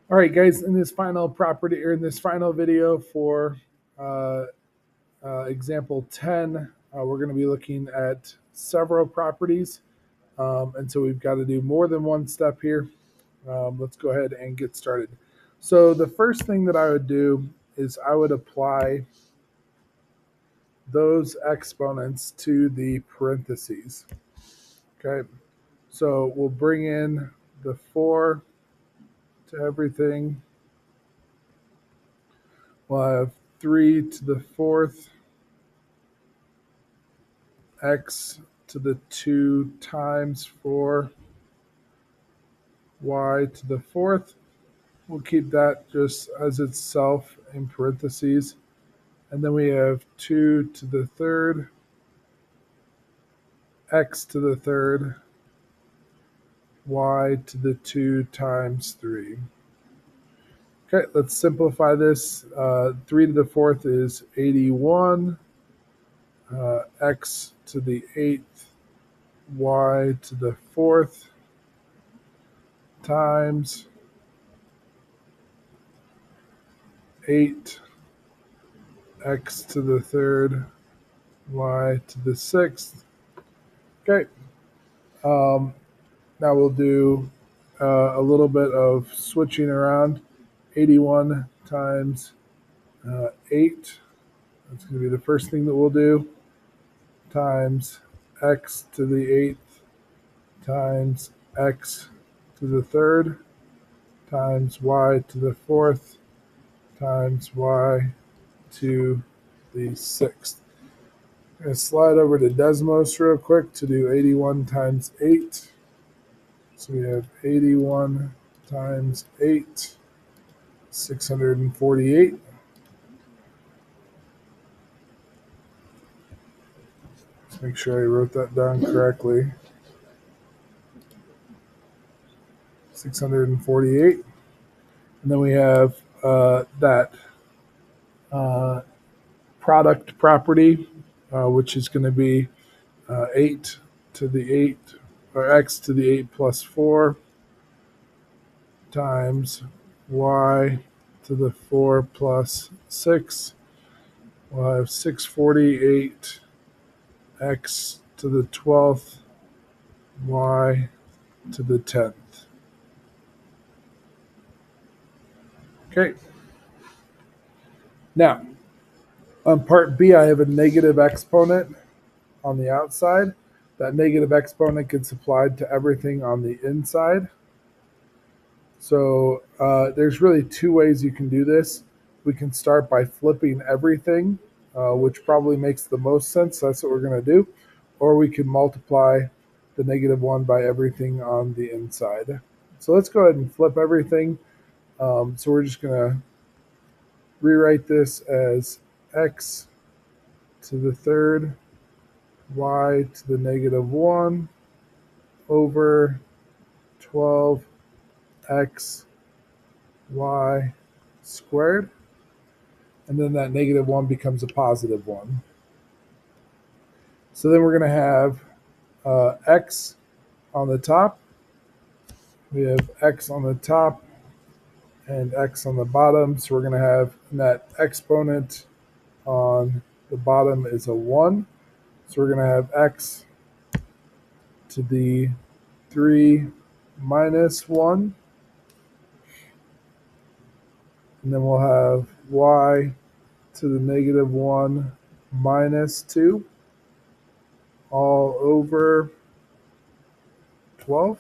All right, guys, in this final property or in this final video for uh, example 10, we're going to be looking at several properties. And so we've got to do more than one step here. Let's go ahead and get started. So the first thing that I would do is I would apply those exponents to the parentheses. Okay, so we'll bring in the 4 to everything. We'll have 3 to the 4th, x to the 2 times 4, y to the 4th. We'll keep that just as itself in parentheses. And then we have 2 to the 3rd, x to the 3rd, y to the 2 times 3. Okay, let's simplify this. 3 to the 4th is 81, x to the 8th, y to the 4th, times 8, x to the 3rd, y to the 6th. Okay. Now we'll do a little bit of switching around. 81 times 8. That's going to be the first thing that we'll do. Times x to the 8th times x to the 3rd times y to the 4th times y to the 6th. I'm going to slide over to Desmos real quick to do 81 times 8. So we have 81 times 8, 648. Let's make sure I wrote that down correctly. 648. And then we have that product property, which is going to be 8 to the 8, or x to the 8 plus 4 times y to the 4 plus 6. We'll have 648 x to the 12th, y to the 10th. Okay. Now, on part B, I have a negative exponent on the outside. That negative exponent gets applied to everything on the inside. So there's really two ways you can do this. We can start by flipping everything, which probably makes the most sense. That's what we're going to do. Or we can multiply the -1 by everything on the inside. So let's go ahead and flip everything. So we're just going to rewrite this as x to the 3rd, y to the -1 over 12x y squared. And then that -1 becomes a +1. So then we're going to have x on the top. We have x on the top and x on the bottom. So we're going to have that exponent on the bottom is a 1. So we're going to have x to the 3 minus 1. And then we'll have y to the -1 minus 2 all over 12.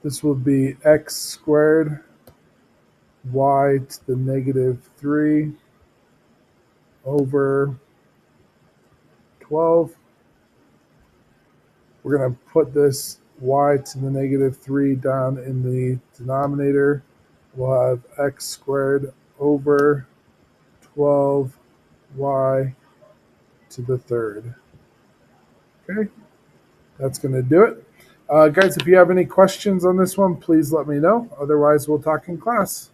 This will be x squared y to the -3 over 12. We're going to put this y to the -3 down in the denominator. We'll have x squared over 12y to the 3rd. Okay, that's going to do it. Guys, if you have any questions on this one, please let me know. Otherwise, we'll talk in class.